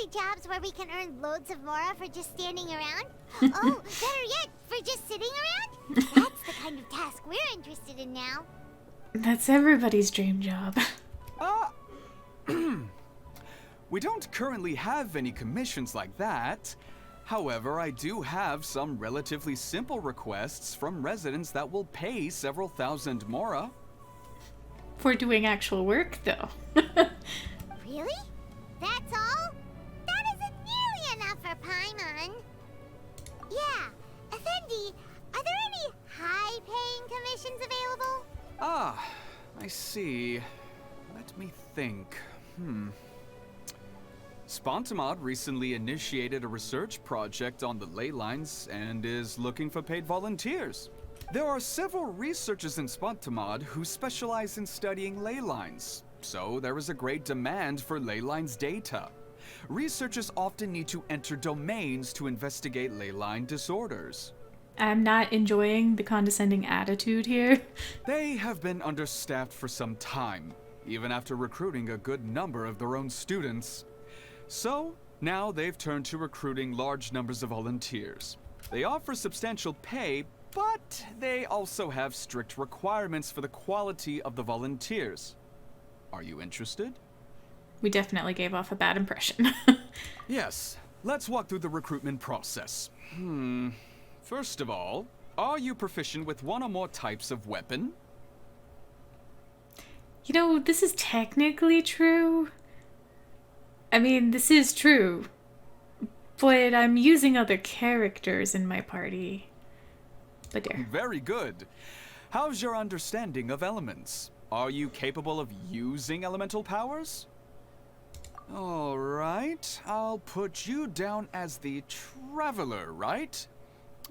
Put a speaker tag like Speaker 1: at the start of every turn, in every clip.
Speaker 1: fancy jobs where we can earn loads of mora for just standing around? Oh, better yet, for just sitting around? That's the kind of task we're interested in now.
Speaker 2: That's everybody's dream job.
Speaker 3: We don't currently have any commissions like that. However, I do have some relatively simple requests from residents that will pay several thousand mora.
Speaker 2: For doing actual work, though.
Speaker 1: Really? That's all? That isn't nearly enough for Paimon. Yeah, Effendi, are there any high-paying commissions available?
Speaker 3: Ah, I see. Let me think. Spontamod recently initiated a research project on the ley lines and is looking for paid volunteers. There are several researchers in Spontamod who specialize in studying ley lines, so there is a great demand for ley lines data. Researchers often need to enter domains to investigate ley line disorders.
Speaker 2: I'm not enjoying the condescending attitude here.
Speaker 3: They have been understaffed for some time, even after recruiting a good number of their own students. So, now they've turned to recruiting large numbers of volunteers. They offer substantial pay, but they also have strict requirements for the quality of the volunteers. Are you interested?
Speaker 2: We definitely gave off a bad impression.
Speaker 3: Yes, let's walk through the recruitment process. First of all, are you proficient with one or more types of weapon?
Speaker 2: You know, this is technically true. I mean, this is true. But I'm using other characters in my party. But there.
Speaker 3: Very good. How's your understanding of elements? Are you capable of using elemental powers? All right, I'll put you down as the Traveler, right?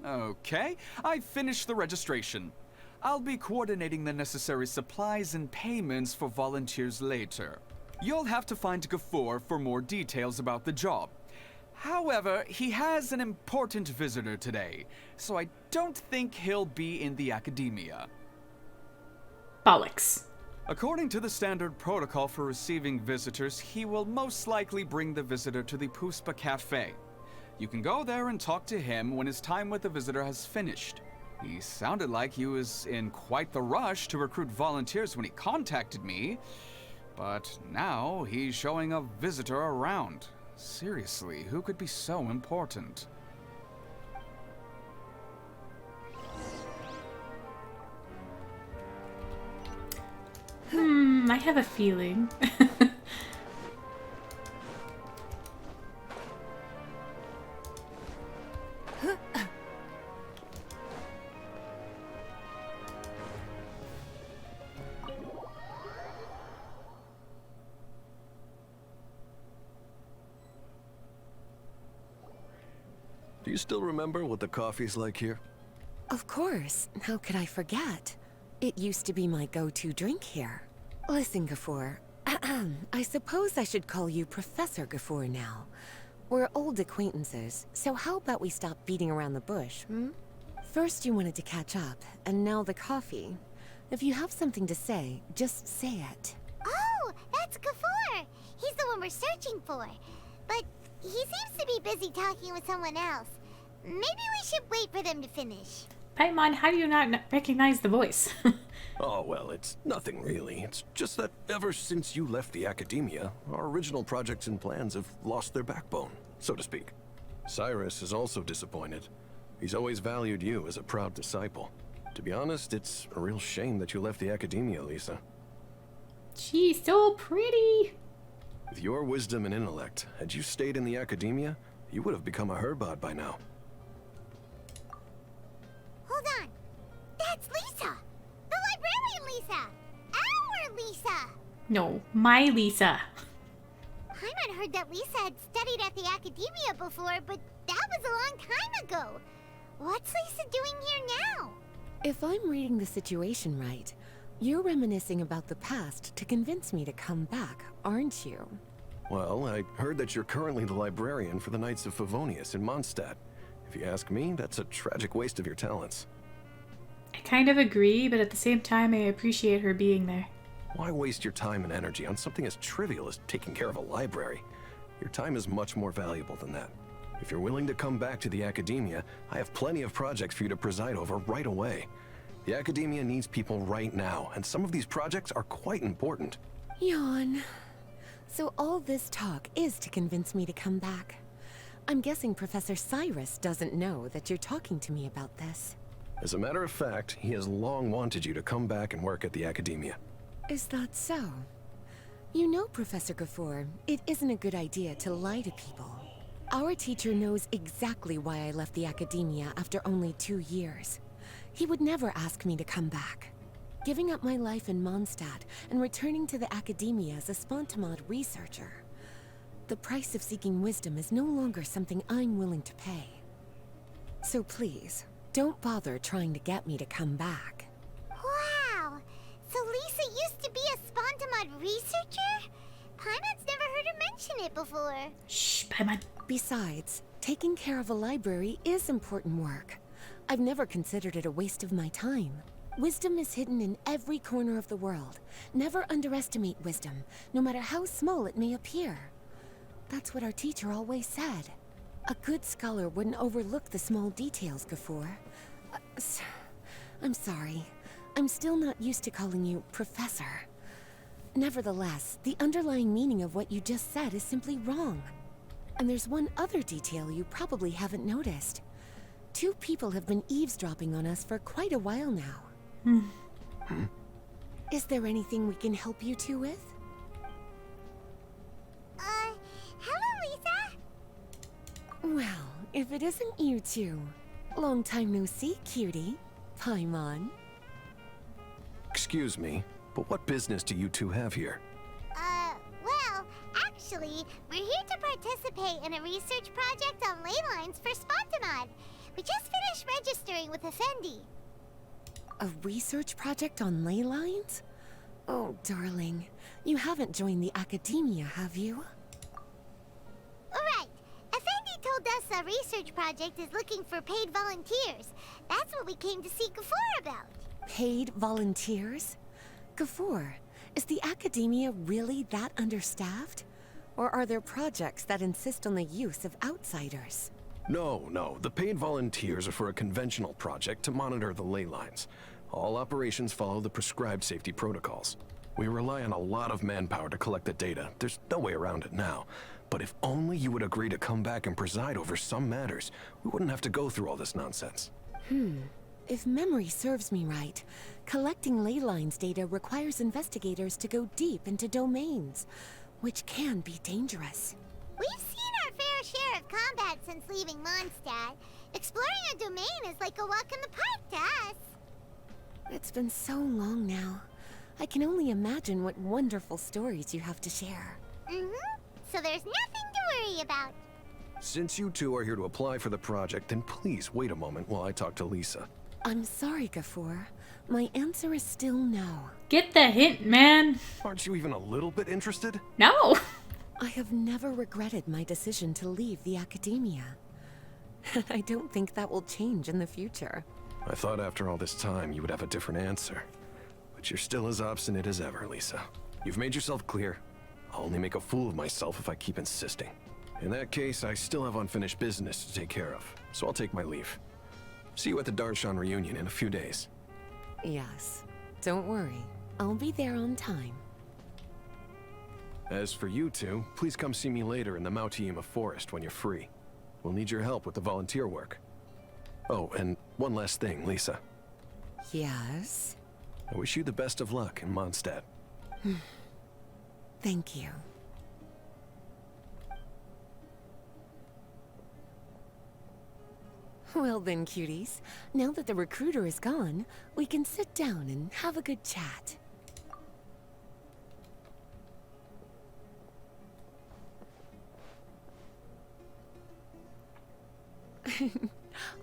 Speaker 3: Okay, I finished the registration. I'll be coordinating the necessary supplies and payments for volunteers later. You'll have to find Gafoor for more details about the job. However, he has an important visitor today, so I don't think he'll be in the academia.
Speaker 2: Bollocks.
Speaker 3: According to the standard protocol for receiving visitors, he will most likely bring the visitor to the Puspa Cafe. You can go there and talk to him when his time with the visitor has finished. He sounded like he was in quite the rush to recruit volunteers when he contacted me, but now he's showing a visitor around. Seriously, who could be so important?
Speaker 2: I have a feeling.
Speaker 4: Do you still remember what the coffee's like here?
Speaker 5: Of course. How could I forget? It used to be my go-to drink here. Listen, Gafoor. I suppose I should call you Professor Gafoor now. We're old acquaintances, so how about we stop beating around the bush, First you wanted to catch up, and now the coffee. If you have something to say, just say it.
Speaker 1: Oh, that's Gafoor. He's the one we're searching for. But he seems to be busy talking with someone else. Maybe we should wait for them to finish.
Speaker 2: Paimon, how do you not recognize the voice?
Speaker 4: Oh, well, it's nothing really. It's just that ever since you left the academia, our original projects and plans have lost their backbone, so to speak. Cyrus is also disappointed. He's always valued you as a proud disciple. To be honest, it's a real shame that you left the academia, Lisa.
Speaker 2: She's so pretty.
Speaker 4: With your wisdom and intellect, had you stayed in the academia, you would have become a Herbad by now.
Speaker 1: Hold on. That's Lisa. The librarian Lisa. Our Lisa.
Speaker 2: No, my Lisa.
Speaker 1: Paimon heard that Lisa had studied at the academia before, but that was a long time ago. What's Lisa doing here now?
Speaker 5: If I'm reading the situation right, you're reminiscing about the past to convince me to come back, aren't you?
Speaker 4: Well, I heard that you're currently the librarian for the Knights of Favonius in Mondstadt. If you ask me, that's a tragic waste of your talents.
Speaker 2: I kind of agree, but at the same time, I appreciate her being there.
Speaker 4: Why waste your time and energy on something as trivial as taking care of a library? Your time is much more valuable than that. If you're willing to come back to the Academia, I have plenty of projects for you to preside over right away. The Academia needs people right now, and some of these projects are quite important.
Speaker 5: Yawn. So all this talk is to convince me to come back. I'm guessing Professor Cyrus doesn't know that you're talking to me about this.
Speaker 4: As a matter of fact, he has long wanted you to come back and work at the Academia.
Speaker 5: Is that so? You know, Professor Gafoor, it isn't a good idea to lie to people. Our teacher knows exactly why I left the Academia after only 2 years. He would never ask me to come back. Giving up my life in Mondstadt and returning to the Academia as a Spontamod researcher. The price of seeking wisdom is no longer something I'm willing to pay. So please, don't bother trying to get me to come back.
Speaker 1: Wow! So Lisa used to be a Spontamod researcher? Paimon's never heard her mention it before.
Speaker 2: Shh, Paimon.
Speaker 5: Besides, taking care of a library is important work. I've never considered it a waste of my time. Wisdom is hidden in every corner of the world. Never underestimate wisdom, no matter how small it may appear. That's what our teacher always said. A good scholar wouldn't overlook the small details, Gafoor. I'm sorry. I'm still not used to calling you Professor. Nevertheless, the underlying meaning of what you just said is simply wrong. And there's one other detail you probably haven't noticed. 2 people have been eavesdropping on us for quite a while now. Is there anything we can help you 2 with?
Speaker 1: Hello, Lisa?
Speaker 5: Well, if it isn't you 2. Long time no see, cutie. Paimon.
Speaker 4: Excuse me, but what business do you two have here?
Speaker 1: Well, actually, we're here to participate in a research project on ley lines for Spontamod. We just finished registering with Effendi.
Speaker 5: A research project on ley lines? Oh, darling. You haven't joined the Academia, have you?
Speaker 1: Right. Effendi told us our research project is looking for paid volunteers. That's what we came to see Gafoor about.
Speaker 5: Paid volunteers? Gafoor, is the Academia really that understaffed? Or are there projects that insist on the use of outsiders?
Speaker 4: No. The paid volunteers are for a conventional project to monitor the ley lines. All operations follow the prescribed safety protocols. We rely on a lot of manpower to collect the data. There's no way around it now. But if only you would agree to come back and preside over some matters, we wouldn't have to go through all this nonsense.
Speaker 5: If memory serves me right, collecting ley lines data requires investigators to go deep into domains, which can be dangerous.
Speaker 1: We've seen our fair share of combat since leaving Mondstadt. Exploring a domain is like a walk in the park to us.
Speaker 5: It's been so long now. I can only imagine what wonderful stories you have to share.
Speaker 1: So there's nothing to worry about.
Speaker 4: Since you two are here to apply for the project, then please wait a moment while I talk to Lisa.
Speaker 5: I'm sorry, Gafoor. My answer is still no.
Speaker 2: Get the hint, man.
Speaker 4: Aren't you even a little bit interested?
Speaker 2: No.
Speaker 5: I have never regretted my decision to leave the Academia. And I don't think that will change in the future.
Speaker 4: I thought after all this time you would have a different answer. But you're still as obstinate as ever, Lisa. You've made yourself clear. I'll only make a fool of myself if I keep insisting. In that case, I still have unfinished business to take care of, so I'll take my leave. See you at the Darshan reunion in a few days.
Speaker 5: Yes. Don't worry. I'll be there on time.
Speaker 4: As for you two, please come see me later in the Mautiima Forest when you're free. We'll need your help with the volunteer work. Oh, and one last thing, Lisa.
Speaker 5: Yes?
Speaker 4: I wish you the best of luck in Mondstadt.
Speaker 5: Thank you. Well then, cuties. Now that the recruiter is gone, we can sit down and have a good chat.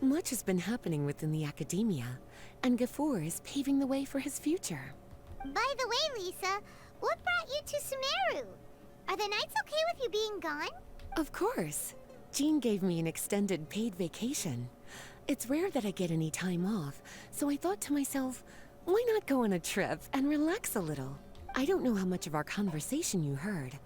Speaker 5: Much has been happening within the Academia, and Gafoor is paving the way for his future.
Speaker 1: By the way, Lisa, what brought you to Sumeru? Are the Knights okay with you being gone?
Speaker 5: Of course. Jean gave me an extended paid vacation. It's rare that I get any time off, so I thought to myself, why not go on a trip and relax a little? I don't know how much of our conversation you heard,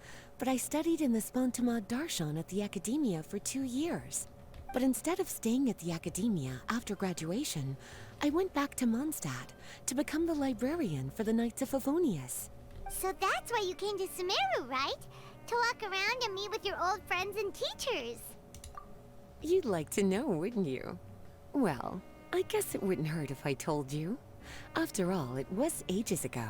Speaker 5: but I studied in the Spontamad Darshan at the Academia for 2 years. But instead of staying at the Academia after graduation, I went back to Mondstadt to become the librarian for the Knights of Favonius.
Speaker 1: So that's why you came to Sumeru, right? To walk around and meet with your old friends and teachers.
Speaker 5: You'd like to know, wouldn't you? Well, I guess it wouldn't hurt if I told you. After all, it was ages ago.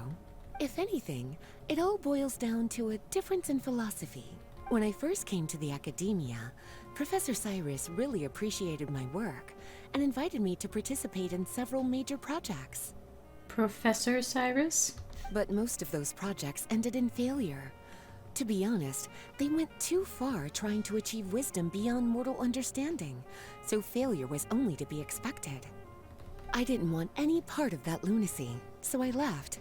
Speaker 5: If anything, it all boils down to a difference in philosophy. When I first came to the Academia, Professor Cyrus really appreciated my work and invited me to participate in several major projects.
Speaker 2: Professor Cyrus?
Speaker 5: But most of those projects ended in failure. To be honest, they went too far trying to achieve wisdom beyond mortal understanding, so failure was only to be expected. I didn't want any part of that lunacy, so I left.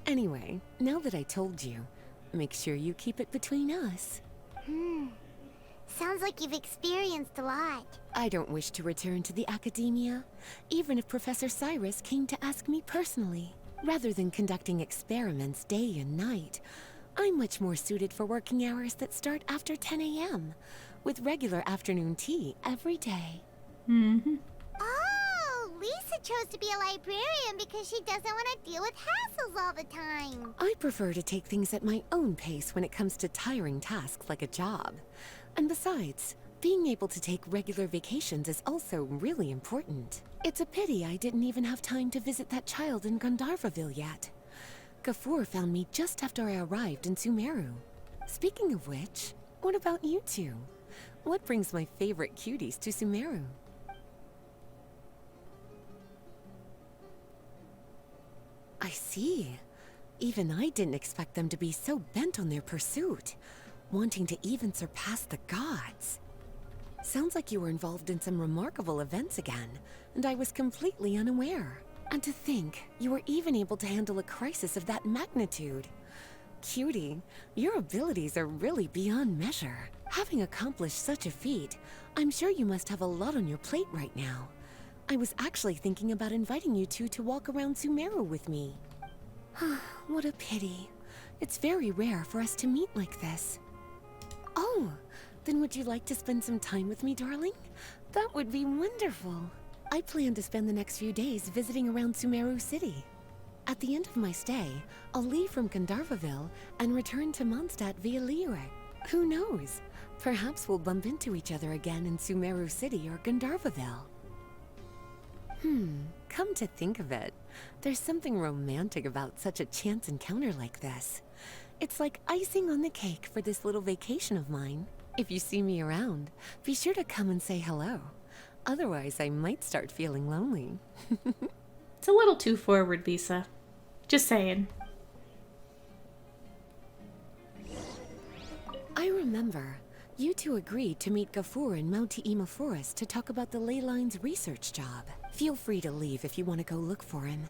Speaker 5: Anyway, now that I told you, make sure you keep it between us.
Speaker 1: Sounds like you've experienced a lot.
Speaker 5: I don't wish to return to the Academia, even if Professor Cyrus came to ask me personally. Rather than conducting experiments day and night, I'm much more suited for working hours that start after 10 a.m., with regular afternoon tea every day.
Speaker 1: Oh, Lisa chose to be a librarian because she doesn't want to deal with hassles all the time.
Speaker 5: I prefer to take things at my own pace when it comes to tiring tasks like a job. And besides, being able to take regular vacations is also really important. It's a pity I didn't even have time to visit that child in Gandharvaville yet. Gafur found me just after I arrived in Sumeru. Speaking of which, what about you two? What brings my favorite cuties to Sumeru? I see. Even I didn't expect them to be so bent on their pursuit, wanting to even surpass the gods. Sounds like you were involved in some remarkable events again, and I was completely unaware. And to think, you were even able to handle a crisis of that magnitude. Cutie, your abilities are really beyond measure. Having accomplished such a feat, I'm sure you must have a lot on your plate right now. I was actually thinking about inviting you two to walk around Sumeru with me. What a pity. It's very rare for us to meet like this. Oh, then would you like to spend some time with me, darling? That would be wonderful. I plan to spend the next few days visiting around Sumeru City. At the end of my stay, I'll leave from Gandharvaville and return to Mondstadt via Liyue. Who knows? Perhaps we'll bump into each other again in Sumeru City or Gandharvaville. Come to think of it, there's something romantic about such a chance encounter like this. It's like icing on the cake for this little vacation of mine. If you see me around, be sure to come and say hello. Otherwise, I might start feeling lonely.
Speaker 2: It's a little too forward, Lisa. Just saying.
Speaker 5: I remember. You two agreed to meet Gafur in Mount Te'ima Forest to talk about the ley lines research job. Feel free to leave if you want to go look for him.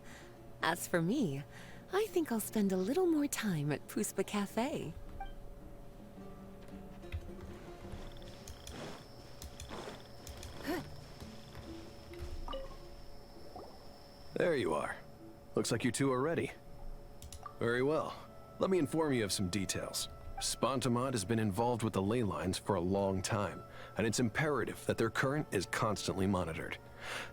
Speaker 5: As for me, I think I'll spend a little more time at Puspa Cafe.
Speaker 4: There you are. Looks like you two are ready. Very well. Let me inform you of some details. Spontamod has been involved with the ley lines for a long time, and it's imperative that their current is constantly monitored.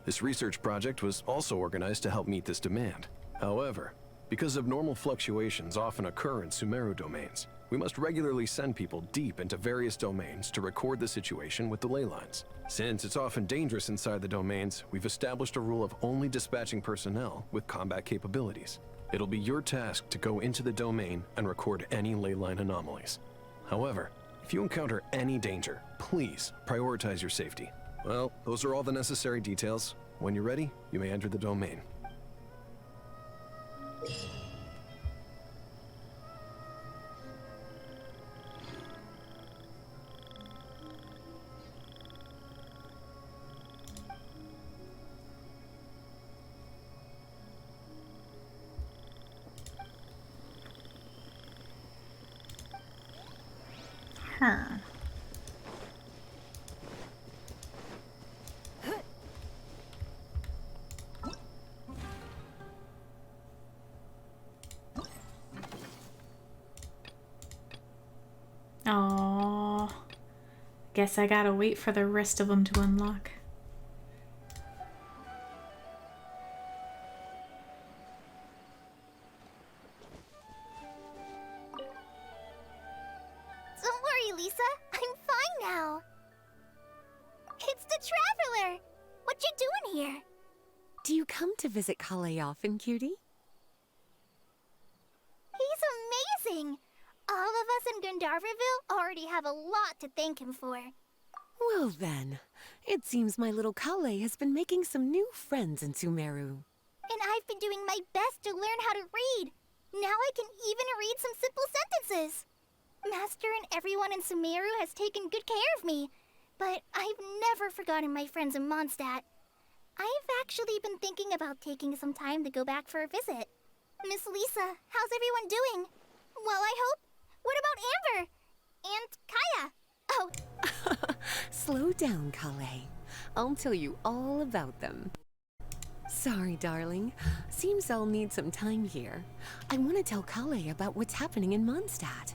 Speaker 4: This research project was also organized to help meet this demand. However, because abnormal fluctuations often occur in Sumeru domains, we must regularly send people deep into various domains to record the situation with the ley lines. Since it's often dangerous inside the domains, we've established a rule of only dispatching personnel with combat capabilities. It'll be your task to go into the domain and record any ley line anomalies. However, if you encounter any danger, please prioritize your safety. Well, those are all the necessary details. When you're ready, you may enter the domain.
Speaker 2: Huh. Guess I gotta wait for the rest of them to unlock.
Speaker 1: Don't worry, Lisa. I'm fine now. It's the Traveler! What you doing here?
Speaker 5: Do you come to visit Kale often, cutie?
Speaker 1: He's amazing! All of us in Gandharville already have a lot to thank him for.
Speaker 5: Well then, it seems my little Kale has been making some new friends in Sumeru.
Speaker 1: And I've been doing my best to learn how to read. Now I can even read some simple sentences. Master and everyone in Sumeru has taken good care of me, but I've never forgotten my friends in Mondstadt. I've actually been thinking about taking some time to go back for a visit. Miss Lisa, how's everyone doing? Well, I hope. What about Amber? And Kaya? Oh,
Speaker 5: Slow down, Kale. I'll tell you all about them. Sorry, darling. Seems I'll need some time here. I want to tell Kale about what's happening in Mondstadt.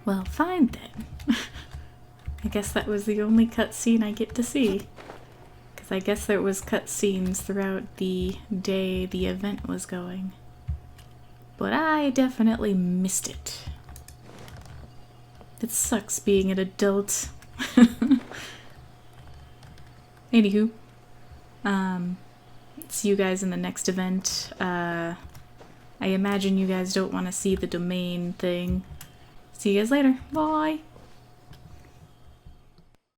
Speaker 2: Well, fine then. I guess that was the only cutscene I get to see. Because I guess there was cutscenes throughout the day the event was going. But I definitely missed it. It sucks being an adult. Anywho, see you guys in the next event. I imagine you guys don't want to see the domain thing. See you guys later. Bye.